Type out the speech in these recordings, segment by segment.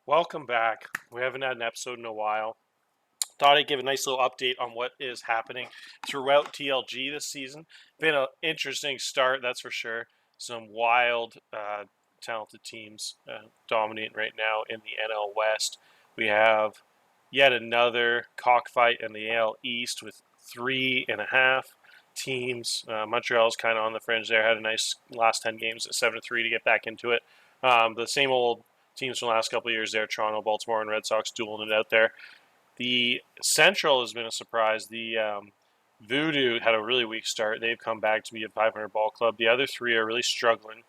Welcome back. We haven't had an episode in a while. Thought I'd give a nice little update on what is happening throughout TLG this season. Been an interesting start, that's for sure. Some wild, talented teams dominating right now in the NL West. We have yet another cockfight in the AL East with 3.5 teams. Montreal's kind of on the fringe there. Had a nice last 10 games at 7-3 to get back into it. The same old teams from the last couple of years there: Toronto, Baltimore, and Red Sox dueling it out there. The Central has been a surprise. The Voodoo had a really weak start. They've come back to be a 500 ball club. The other three are really struggling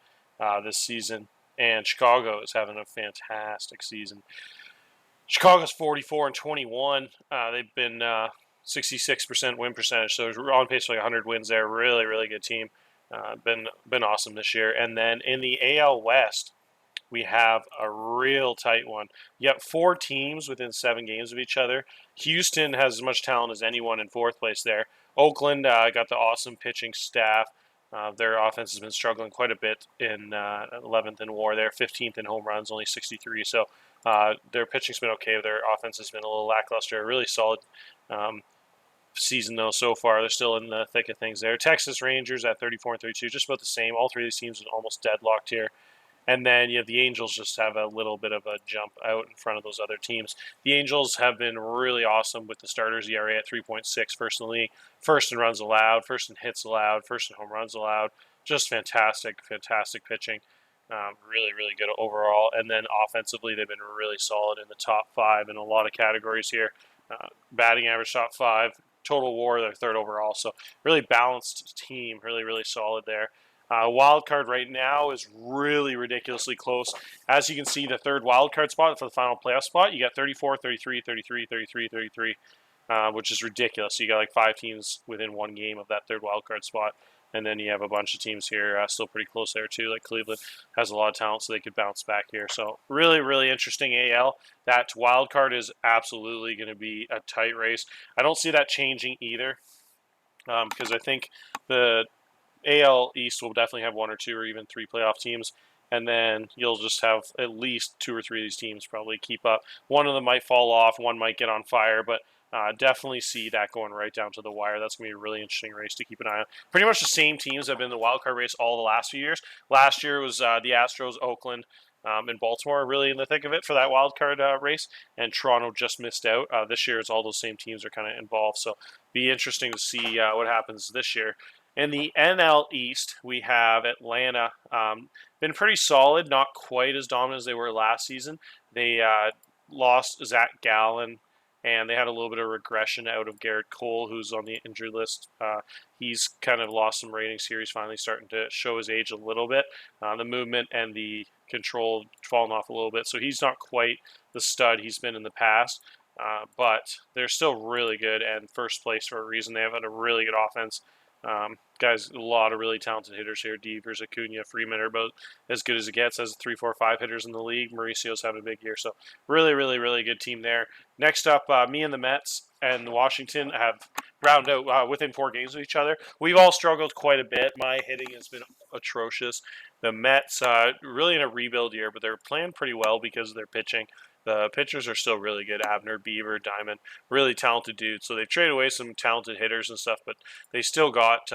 this season, and Chicago is having a fantastic season. Chicago's 44-21. They've been 66% win percentage, so we're on pace for like 100 wins there. Really, really good team. Been awesome this year. And then in the AL West, we have a real tight one. You got four teams within 7 games of each other. Houston has as much talent as anyone in fourth place there. Oakland got the awesome pitching staff. Their offense has been struggling quite a bit in 11th in WAR. They're 15th in home runs, only 63. So their pitching's been okay. Their offense has been a little lackluster. A really solid season though so far. They're still in the thick of things there. Texas Rangers at 34-32, just about the same. All three of these teams are almost deadlocked here. And then you have the Angels just have a little bit of a jump out in front of those other teams. The Angels have been really awesome with the starters ERA at 3.6, first in the league, first in runs allowed, first in hits allowed, first in home runs allowed. Just fantastic, fantastic pitching. Really, really good overall. And then offensively, they've been really solid in the top five in a lot of categories here. Batting average top five, total WAR they're third overall. So really balanced team, really, really solid there. Wild card right now is really ridiculously close. As you can see, the third wild card spot for the final playoff spot, you got 34, 33, 33, 33, 33, which is ridiculous. So you got like 5 teams within 1 game of that third wild card spot. And then you have a bunch of teams here still pretty close there too. Like Cleveland has a lot of talent, so they could bounce back here. So really, really interesting AL. That wild card is absolutely going to be a tight race. I don't see that changing either, because I think the AL East will definitely have 1 or 2 or even 3 playoff teams, and then you'll just have at least 2 or 3 of these teams probably keep up. One of them might fall off, one might get on fire, but definitely see that going right down to the wire. That's going to be a really interesting race to keep an eye on. Pretty much the same teams have been in the wild card race all the last few years. Last year was the Astros, Oakland, and Baltimore really in the thick of it for that wild card race, and Toronto just missed out. This year, it's all those same teams are kind of involved, so be interesting to see what happens this year. In the NL East, we have Atlanta. Been pretty solid, not quite as dominant as they were last season. They lost Zach Gallen, and they had a little bit of regression out of Garrett Cole, who's on the injury list. He's kind of lost some ratings here. He's finally starting to show his age a little bit. The movement and the control fallen off a little bit, so he's not quite the stud he's been in the past. But they're still really good and first place for a reason. They have had a really good offense. Guys, a lot of really talented hitters here. Devers, Acuna, Freeman are about as good as it gets as 3, 4, 5 hitters in the league. Mauricio's having a big year, so really, really, really good team there. Next up, me and the Mets and Washington have round out within 4 games of each other. We've all struggled quite a bit. My hitting has been atrocious. The Mets really in a rebuild year, but they're playing pretty well because of their pitching. The pitchers are still really good. Abner, Beaver, Diamond, really talented dudes. So they've traded away some talented hitters and stuff, but they still got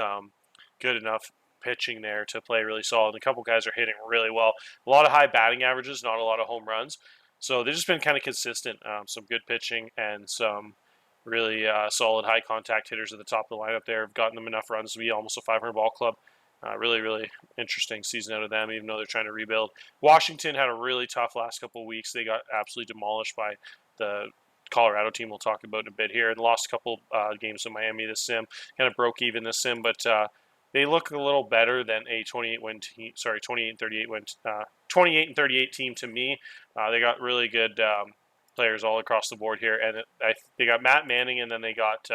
good enough pitching there to play really solid. And a couple guys are hitting really well. A lot of high batting averages, not a lot of home runs. So they've just been kind of consistent. Some good pitching and some really solid high contact hitters at the top of the lineup there have gotten them enough runs to be almost a 500 ball club. Really, really interesting season out of them, even though they're trying to rebuild. Washington had a really tough last couple of weeks. They got absolutely demolished by the Colorado team we'll talk about in a bit here, and lost a couple games in Miami this sim. Kind of broke even this sim, but they look a little better than a 28-win team. Sorry, 28-38 win, 28-38 team to me. They got really good players all across the board here, and they got Matt Manning, and then they got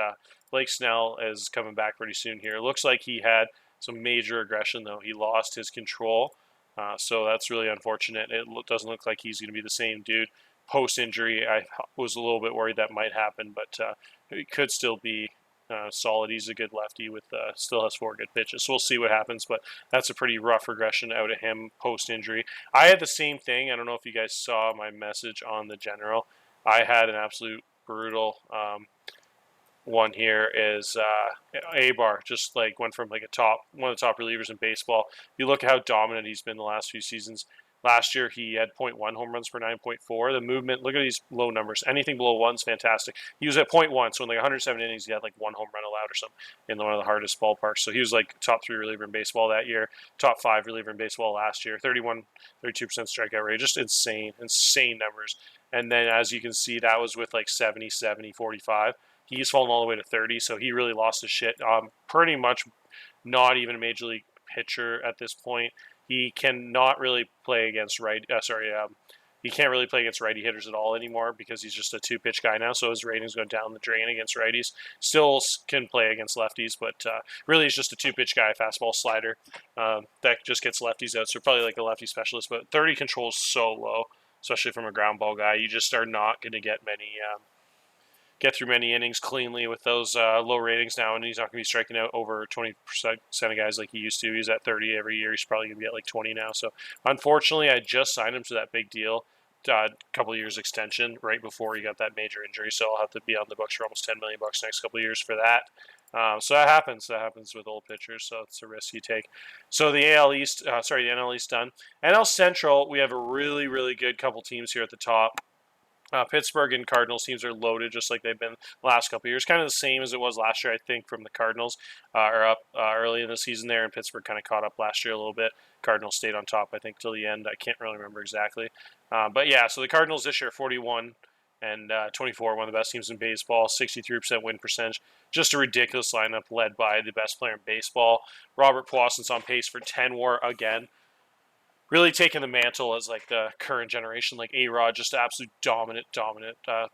Blake Snell is coming back pretty soon here. It looks like he had some major aggression, though. He lost his control, so that's really unfortunate. It doesn't look like he's going to be the same dude post-injury. I was a little bit worried that might happen, but it could still be solid. He's a good lefty with still has 4 good pitches. So we'll see what happens. But that's a pretty rough regression out of him post injury. I had the same thing. I don't know if you guys saw my message on the general. I had an absolute brutal. One here is Abar, just like went from like one of the top relievers in baseball. You look at how dominant he's been the last few seasons. Last year he had .1 home runs per 9.4. The movement, look at these low numbers. Anything below 1 is fantastic. He was at .1, so in like 107 innings he had like 1 home run allowed or something in one of the hardest ballparks. So he was like top 3 reliever in baseball that year, top 5 reliever in baseball last year. 32% strikeout rate, just insane numbers. And then as you can see, that was with like 70, 70, 45. He's fallen all the way to 30, so he really lost his shit. Pretty much not even a major league pitcher at this point. He cannot really play against he can't really play against righty hitters at all anymore because he's just a 2-pitch guy now. So his ratings go down the drain against righties. Still can play against lefties, but really he's just a 2-pitch guy, fastball slider that just gets lefties out. So probably like a lefty specialist, but 30 control is so low, especially from a ground ball guy. You just are not going to get through many innings cleanly with those low ratings now, and he's not going to be striking out over 20% of guys like he used to. He's at 30 every year. He's probably going to be at like 20 now. So unfortunately, I just signed him to that big deal, couple of years extension right before he got that major injury. So I'll have to be on the books for almost $10 million next couple of years for that. So that happens. That happens with old pitchers. So it's a risk you take. So the the NL East done. NL Central, we have a really, really good couple teams here at the top. Pittsburgh and Cardinals teams are loaded just like they've been the last couple of years. Kind of the same as it was last year, I think, from the Cardinals are up early in the season there, and Pittsburgh kind of caught up last year a little bit. Cardinals stayed on top, I think, till the end. I can't really remember exactly. But yeah, so the Cardinals this year, 41 and 24, one of the best teams in baseball, 63% win percentage. Just a ridiculous lineup led by the best player in baseball. Robert Puasson's on pace for 10 WAR again. Really taking the mantle as like the current generation, like A-Rod, just absolute dominant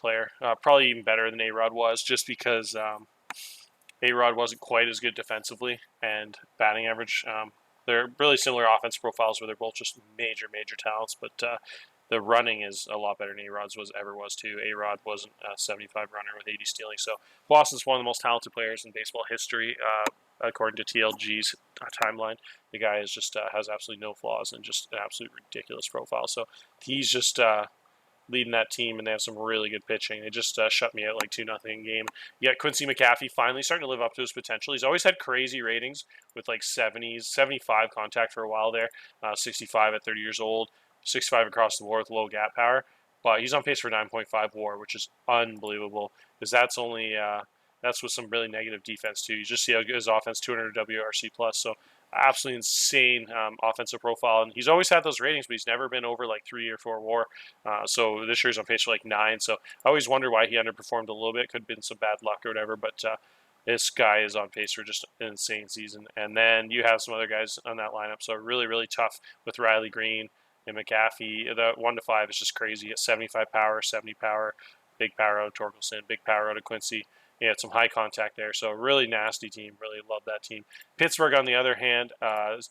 player. Probably even better than A-Rod was, just because A-Rod wasn't quite as good defensively and batting average. They're really similar offense profiles where they're both just major talents, but the running is a lot better than A-Rod's ever was too. A-Rod wasn't a 75 runner with 80 stealing. So Boston's one of the most talented players in baseball history, according to TLG's timeline. The guy is just has absolutely no flaws and just an absolute ridiculous profile. So he's just leading that team, and they have some really good pitching. They just shut me out like 2-0 game. You got Quincy McCaffrey finally starting to live up to his potential. He's always had crazy ratings with like 70s, 75 contact for a while there, 65 at 30 years old, 65 across the board with low gap power. But he's on pace for 9.5 WAR, which is unbelievable because that's only that's with some really negative defense too. You just see how good his offense, 200 WRC plus. So absolutely insane offensive profile, and he's always had those ratings, but he's never been over like 3 or 4 WAR. So this year he's on pace for like 9. So I always wonder why he underperformed a little bit. Could have been some bad luck or whatever, but this guy is on pace for just an insane season. And then you have some other guys on that lineup, so really tough with Riley Green and McAfee. The 1 to 5 is just crazy. At 75 power, 70 power, big power out of Torkelson, big power out of Quincy. He had some high contact there, so really nasty team. Really love that team. Pittsburgh, on the other hand,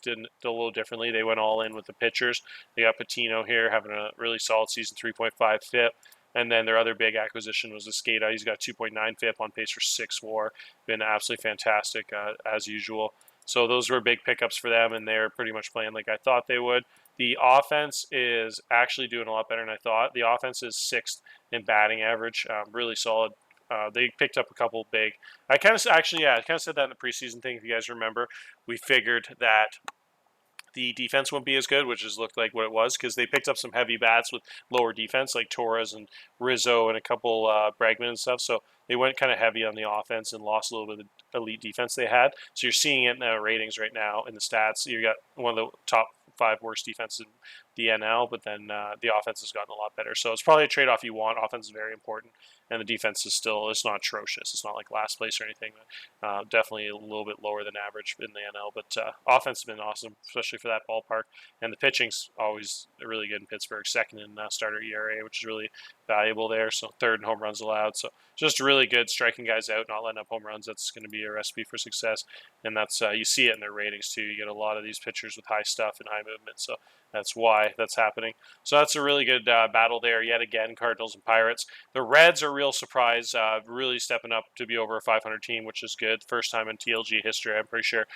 did a little differently. They went all in with the pitchers. They got Patino here having a really solid season, 3.5 FIP. And then their other big acquisition was Escada. He's got 2.9 FIP on pace for 6 WAR. Been absolutely fantastic as usual. So those were big pickups for them, and they're pretty much playing like I thought they would. The offense is actually doing a lot better than I thought. The offense is 6th in batting average, really solid. They picked up a couple big. I kind of said that in the preseason thing. If you guys remember, we figured that the defense wouldn't be as good, which has looked like what it was because they picked up some heavy bats with lower defense, like Torres and Rizzo and a couple Bregman and stuff. So they went kind of heavy on the offense and lost a little bit of the elite defense they had. So you're seeing it in the ratings right now in the stats. You got one of the top 5 worst defenses in the NL, but then the offense has gotten a lot better. So it's probably a trade-off you want. Offense is very important, and the defense is still, it's not atrocious. It's not like last place or anything. Definitely a little bit lower than average in the NL, but offense has been awesome, especially for that ballpark. And the pitching's always really good in Pittsburgh, 2nd in starter ERA, which is really valuable there. So 3rd in home runs allowed. So just really good, striking guys out, not letting up home runs. That's going to be a recipe for success. And that's you see it in their ratings too. You get a lot of these pitchers with high stuff and high movement. So that's why that's happening. So that's a really good battle there yet again, Cardinals and Pirates. The Reds are a real surprise, really stepping up to be over a 500 team, which is good. First time in TLG history, I'm pretty sure,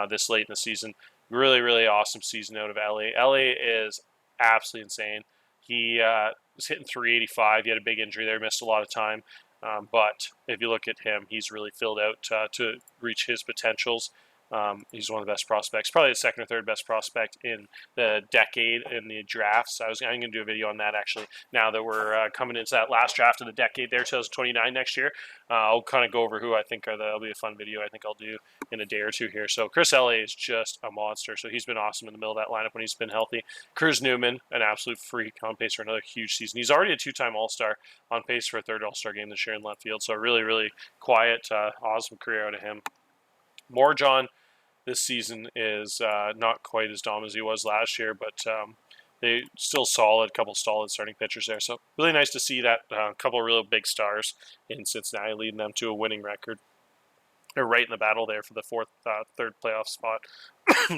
this late in the season. Really, really awesome season out of LA. LA is absolutely insane. He was hitting 385. He had a big injury there, missed a lot of time. But if you look at him, he's really filled out to reach his potentials. He's one of the best prospects, probably the second or third best prospect in the decade in the drafts. I'm going to do a video on that actually. Now that we're coming into that last draft of the decade there, 2029 next year, I'll kind of go over who I think that'll be a fun video. I think I'll do in a day or two here. So Chris Elliott is just a monster. So he's been awesome in the middle of that lineup when he's been healthy. Cruz Newman, an absolute freak, on pace for another huge season. He's already a two-time All-Star, on pace for a third All-Star game this year in left field. So really, really quiet, awesome career out of him. Morjon this season is not quite as dominant as he was last year, but they still solid, couple solid starting pitchers there. So really nice to see that couple of real big stars in Cincinnati leading them to a winning record. They're right in the battle there for the third playoff spot,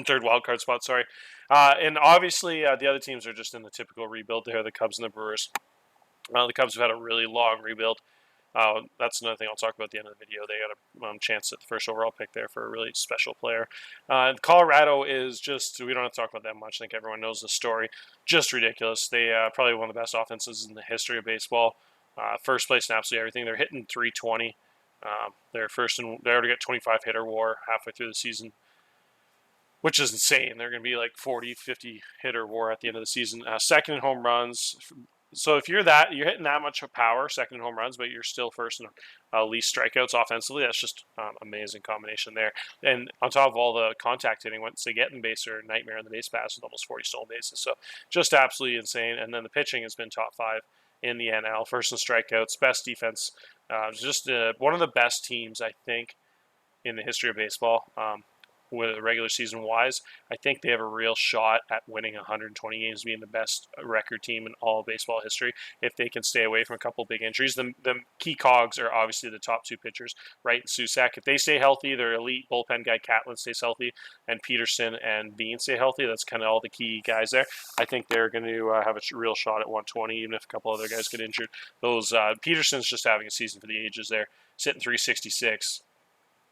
third wild card spot. Sorry, and obviously the other teams are just in the typical rebuild there. The Cubs and the Brewers. The Cubs have had a really long rebuild. That's another thing I'll talk about at the end of the video. They got a chance at the first overall pick there for a really special player. Colorado is just, we don't have to talk about that much. I think everyone knows the story. Just ridiculous. They probably one of the best offenses in the history of baseball. First place in absolutely everything. They're hitting 320. They're first in, they already got 25 hitter WAR halfway through the season, which is insane. They're going to be like 40, 50 hitter WAR at the end of the season. Second in home runs. So if you're hitting that much power, second in home runs, but you're still first in least strikeouts offensively, that's just amazing combination there. And on top of all the contact hitting, once they get in base, are a nightmare in the base pass with almost 40 stolen bases. So just absolutely insane. And then the pitching has been top 5 in the NL, first in strikeouts, best defense. Just one of the best teams, I think, in the history of baseball. With regular season wise, I think they have a real shot at winning 120 games, being the best record team in all of baseball history if they can stay away from a couple big injuries. The key cogs are obviously the top two pitchers, Wright and Susac. If they stay healthy, their elite bullpen guy Catlin stays healthy, and Peterson and Bean stay healthy. That's kind of all the key guys there. I think they're going to have a real shot at 120, even if a couple other guys get injured. Those Peterson's just having a season for the ages there, sitting 366.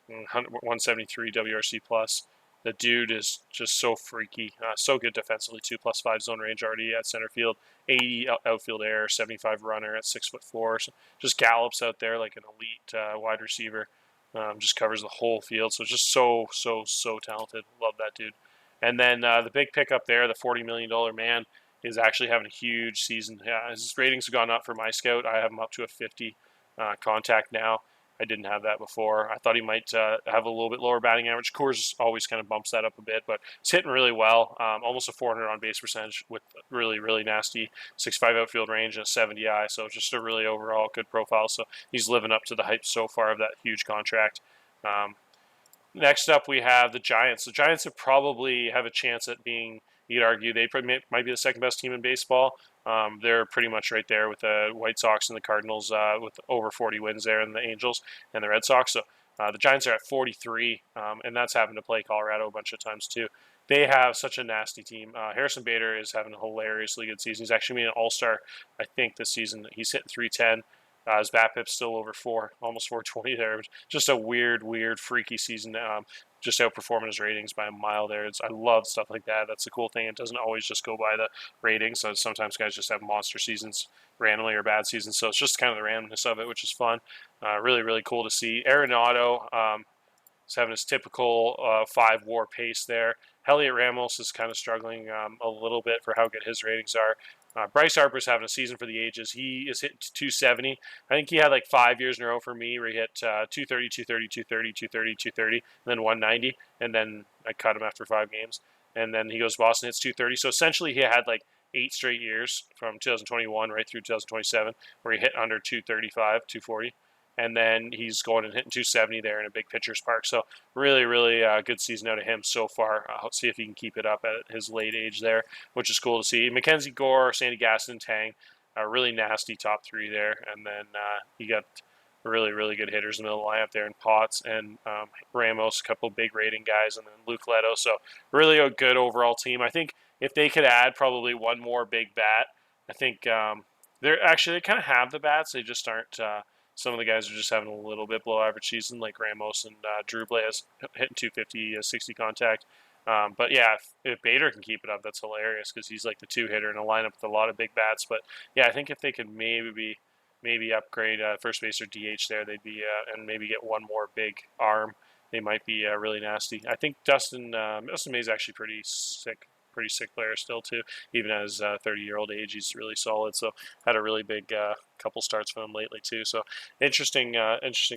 173 WRC plus. The dude is just so freaky, so good defensively. 2+5 zone range already at center field, 80 outfield air, 75 runner at 6'4". So just gallops out there like an elite wide receiver. Just covers the whole field. So just so talented. Love that dude. And then the big pickup there, the $40 million man, is actually having a huge season. His ratings have gone up for my scout. I have him up to a 50 contact now. I didn't have that before. I thought he might have a little bit lower batting average. Coors always kind of bumps that up a bit, but it's hitting really well. Almost a 400 on base percentage with really, really nasty 6'5" outfield range and a 70 eye. So just a really overall good profile. So he's living up to the hype so far of that huge contract. Next up, we have the Giants. The Giants have probably have a chance at being, you'd argue, they might be the second best team in baseball. They're pretty much right there with the White Sox and the Cardinals with over 40 wins there, and the Angels and the Red Sox. So the Giants are at 43, and that's having to play Colorado a bunch of times too. They have such a nasty team. Harrison Bader is having a hilariously good season. He's actually been an all-star, I think, this season. He's hitting 310. His BABIP's still over 4, almost 420 there. Just a weird, freaky season. Just outperforming his ratings by a mile there. I love stuff like that. That's the cool thing. It doesn't always just go by the ratings. So sometimes guys just have monster seasons randomly or bad seasons. So it's just kind of the randomness of it, which is fun. Really, really cool to see. Arenado is having his typical 5 WAR pace there. Heliot Ramos is kind of struggling a little bit for how good his ratings are. Bryce Harper's having a season for the ages. He is hitting 270. I think he had like 5 years in a row for me where he hit 230, 230, 230, 230, 230, and then 190. And then I cut him after 5 games. And then he goes to Boston, hits 230. So essentially he had like 8 straight years from 2021 right through 2027 where he hit under 235, 240. And then he's going and hitting 270 there in a big pitcher's park. So really, really good season out of him so far. I'll see if he can keep it up at his late age there, which is cool to see. Mackenzie Gore, Sandy Gaston, Tang, a really nasty top 3 there. And then you got really, really good hitters in the middle of the lineup there in Potts and Ramos, a couple big rating guys, and then Luke Leto. So really a good overall team. I think if they could add probably one more big bat, I think they kind of have the bats. They just aren't. Some of the guys are just having a little bit below average season, like Ramos and Drew Blaze hitting 250, 60 contact. But yeah, if Bader can keep it up, that's hilarious because he's like the two hitter in a lineup with a lot of big bats. But yeah, I think if they could maybe upgrade first base or DH there, they'd be and maybe get one more big arm. They might be really nasty. I think Dustin May's actually pretty sick player still too. Even at his 30-year-old age, he's really solid. So had a really big couple starts for him lately too. So interesting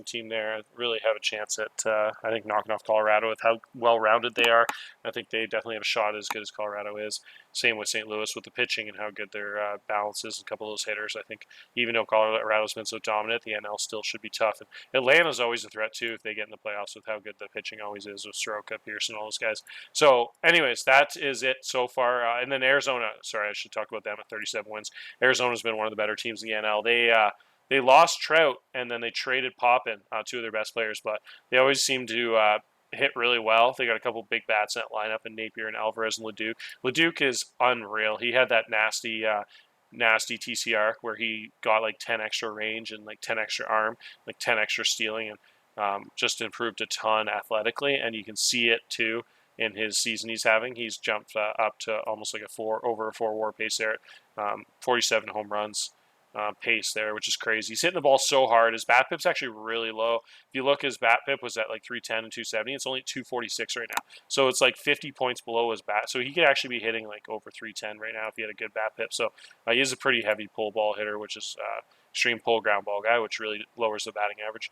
team there. I really have a chance at I think knocking off Colorado with how well rounded they are. I think they definitely have a shot as good as Colorado is. Same with St. Louis with the pitching and how good their balance is. A couple of those hitters, I think, even though Colorado's been so dominant, the NL still should be tough. And Atlanta's always a threat too if they get in the playoffs with how good the pitching always is with Soroka, Pearson, all those guys. So, anyways, that is it so far. And then Arizona. Sorry, I should talk about them at 37 wins. Arizona's been one of the better teams in the NL. They lost Trout and then they traded Poppin, two of their best players, but they always seem to hit really well. They got a couple big bats in that lineup in Napier and Alvarez and Leduc. Leduc is unreal. He had that nasty TCR where he got like 10 extra range and like 10 extra arm, like 10 extra stealing, and just improved a ton athletically. And you can see it too in his season he's having. He's jumped up to almost like over a 4 WAR pace there, 47 home runs. Pace there, which is crazy. He's hitting the ball so hard. His bat pip's actually really low. If you look, his bat pip was at like 310 and 270. It's only 246 right now. So it's like 50 points below his bat. So he could actually be hitting like over 310 right now if he had a good bat pip. So he is a pretty heavy pull ball hitter, which is extreme pull ground ball guy, which really lowers the batting average.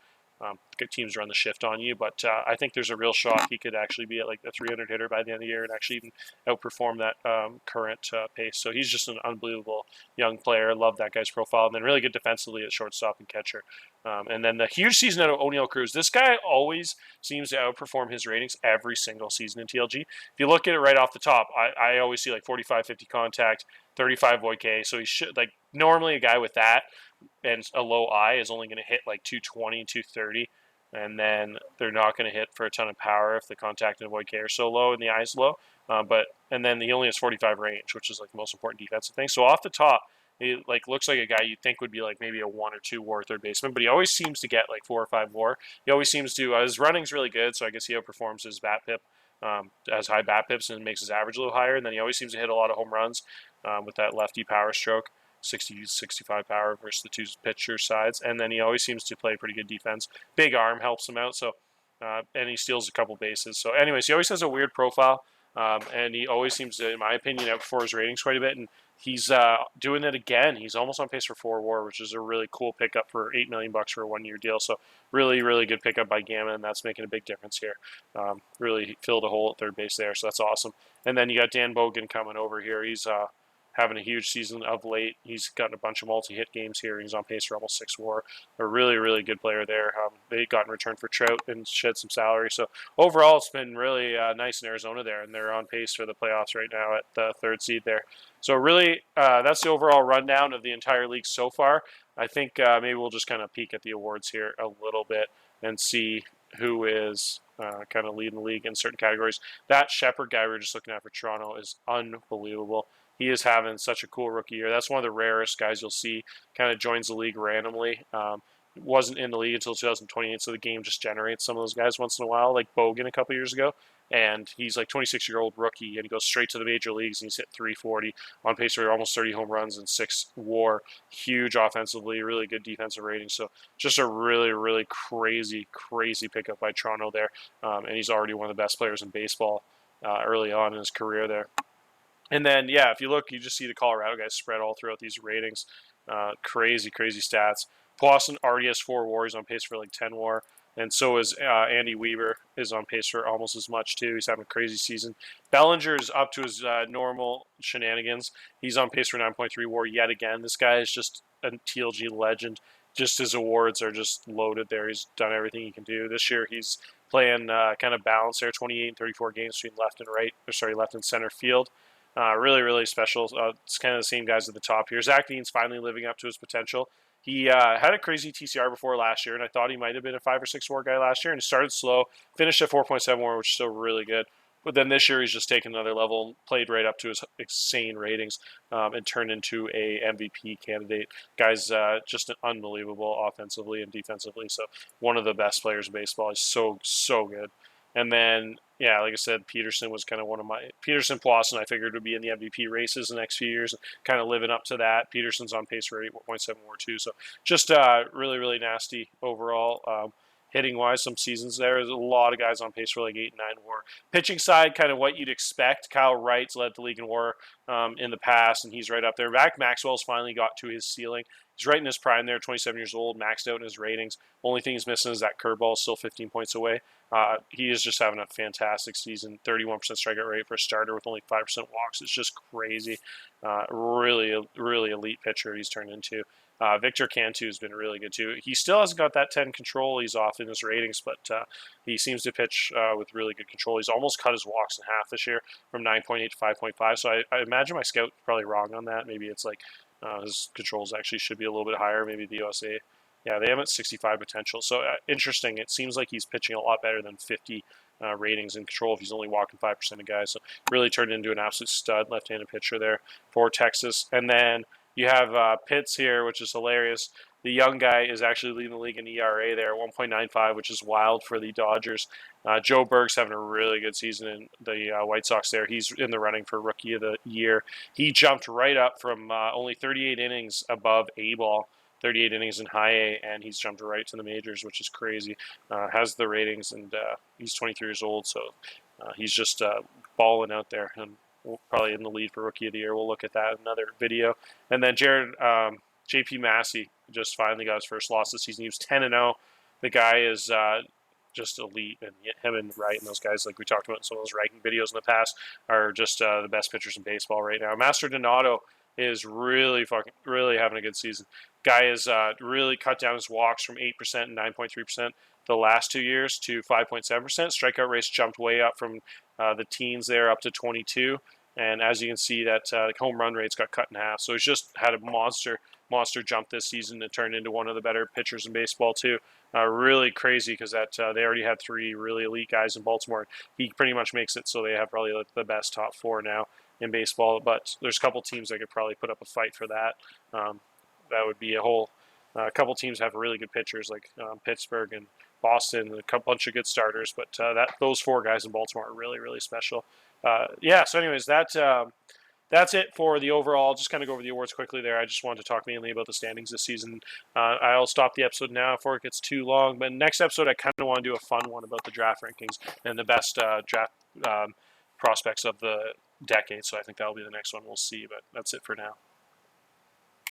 Good teams run the shift on you, but I think there's a real shot he could actually be at like a 300 hitter by the end of the year and actually even outperform that current pace. So he's just an unbelievable young player. Love that guy's profile, and then really good defensively at shortstop and catcher. And then the huge season out of O'Neal Cruz. This guy always seems to outperform his ratings every single season in TLG. If you look at it right off the top, I always see like 45, 50 contact, 35 void K. So he should, like, normally a guy with that and a low I is only going to hit like 220, 230, and then they're not going to hit for a ton of power if the contact and void K are so low and the I is low. And then he only has 45 range, which is like the most important defensive thing. So off the top, he like looks like a guy you'd think would be like maybe a 1 or 2 WAR third baseman, but he always seems to get like 4 or 5 WAR. He always seems to his running's really good, so I guess he outperforms his bat pip. Has high bat pips and makes his average a little higher, and then he always seems to hit a lot of home runs with that lefty power stroke. 60, 65 power versus the two pitcher sides, and then he always seems to play pretty good defense. Big arm helps him out, so and he steals a couple bases. So, anyways, he always has a weird profile, and he always seems to, in my opinion, outperform his ratings quite a bit. And he's doing it again. He's almost on pace for 4 WAR, which is a really cool pickup for $8 million for a 1-year deal. So, really, really good pickup by Gamma, and that's making a big difference here. Really filled a hole at third base there, so that's awesome. And then you got Dan Bogan coming over here. He's having a huge season of late. He's gotten a bunch of multi-hit games here. He's on pace for almost 6 WAR. A really, really good player there. They got in return for Trout and shed some salary. So overall, it's been really nice in Arizona there, and they're on pace for the playoffs right now at the 3rd seed there. So really, that's the overall rundown of the entire league so far. I think maybe we'll just kind of peek at the awards here a little bit and see who is kind of leading the league in certain categories. That Shepherd guy we were just looking at for Toronto is unbelievable. He is having such a cool rookie year. That's one of the rarest guys you'll see. Kind of joins the league randomly. Wasn't in the league until 2028, so the game just generates some of those guys once in a while, like Bogan a couple years ago. And he's like 26-year-old rookie, and he goes straight to the major leagues, and he's hit 340, on pace for almost 30 home runs and 6 WAR. Huge offensively, really good defensive rating. So just a really, really crazy pickup by Toronto there. And he's already one of the best players in baseball early on in his career there. And then, yeah, if you look, you just see the Colorado guys spread all throughout these ratings. Crazy stats. Boston already has 4 WAR. He's on pace for like 10 WAR. And so is Andy Weaver is on pace for almost as much, too. He's having a crazy season. Bellinger is up to his normal shenanigans. He's on pace for 9.3 WAR yet again. This guy is just a TLG legend. Just his awards are just loaded there. He's done everything he can do. This year he's playing kind of balance there, 28 and 34 games between left and center field. Really special. It's kind of the same guys at the top here. Zach Dean's finally living up to his potential. He had a crazy TCR before last year, and I thought he might have been a 5 or 6 WAR guy last year, and he started slow, finished at 4.7 WAR, which is still really good. But then this year he's just taken another level, played right up to his insane ratings, and turned into a MVP candidate. Guy's just unbelievable offensively and defensively. So one of the best players in baseball. He's so good. And then yeah, like I said, Peterson was kind of one of my Peterson Pawson. I figured would be in the MVP races the next few years, kind of living up to that. Peterson's on pace for 8.7 more too. So just really nasty overall. Hitting wise, some seasons there's a lot of guys on pace for like 8 and 9 WAR. Pitching side, kind of what you'd expect. Kyle Wright's led the league in WAR in the past, and he's right up there. Mac Maxwell's finally got to his ceiling. He's right in his prime there, 27 years old, maxed out in his ratings. Only thing he's missing is that curveball, still 15 points away. He is just having a fantastic season. 31% strikeout rate for a starter with only 5% walks. It's just crazy. Really elite pitcher he's turned into. Victor Cantu has been really good too. He still hasn't got that 10 control. He's off in his ratings, but he seems to pitch with really good control. He's almost cut his walks in half this year from 9.8 to 5.5. So I imagine my scout's probably wrong on that. Maybe it's like his controls actually should be a little bit higher. Maybe the USA. Yeah, they have at 65 potential. So interesting. It seems like he's pitching a lot better than 50 ratings in control if he's only walking 5% of guys. So really turned into an absolute stud left-handed pitcher there for Texas. And then you have Pitts here, which is hilarious. The young guy is actually leading the league in ERA there, 1.95, which is wild for the Dodgers. Joe Berg's having a really good season in the White Sox there. He's in the running for Rookie of the Year. He jumped right up from only 38 innings above A-ball, 38 innings in high A, and he's jumped right to the majors, which is crazy. Has the ratings, and he's 23 years old, so he's just balling out there. And probably in the lead for Rookie of the Year. We'll look at that in another video. And then JP Massey just finally got his first loss this season. He was 10-0. The guy is just elite, and him and Wright and those guys, like we talked about in some of those ranking videos in the past, are just the best pitchers in baseball right now. Master Donato is really having a good season. Guy has really cut down his walks from 8% and 9.3% the last 2 years to 5.7%. Strikeout rates jumped way up from the teens there up to 22. And as you can see, that home run rates got cut in half. So he's just had a monster jump this season and turned into one of the better pitchers in baseball too. Really crazy because that they already had 3 really elite guys in Baltimore. He pretty much makes it so they have probably the best top 4 now in baseball. But there's a couple teams that could probably put up a fight for that. That would be a couple teams have really good pitchers like Pittsburgh and Boston, a bunch of good starters. But those 4 guys in Baltimore are really special. So anyways, that's it for the overall. Just kind of go over the awards quickly there. I just wanted to talk mainly about the standings this season. I'll stop the episode now before it gets too long. But next episode, I kind of want to do a fun one about the draft rankings and the best draft prospects of the decade. So I think that'll be the next one. We'll see. But that's it for now.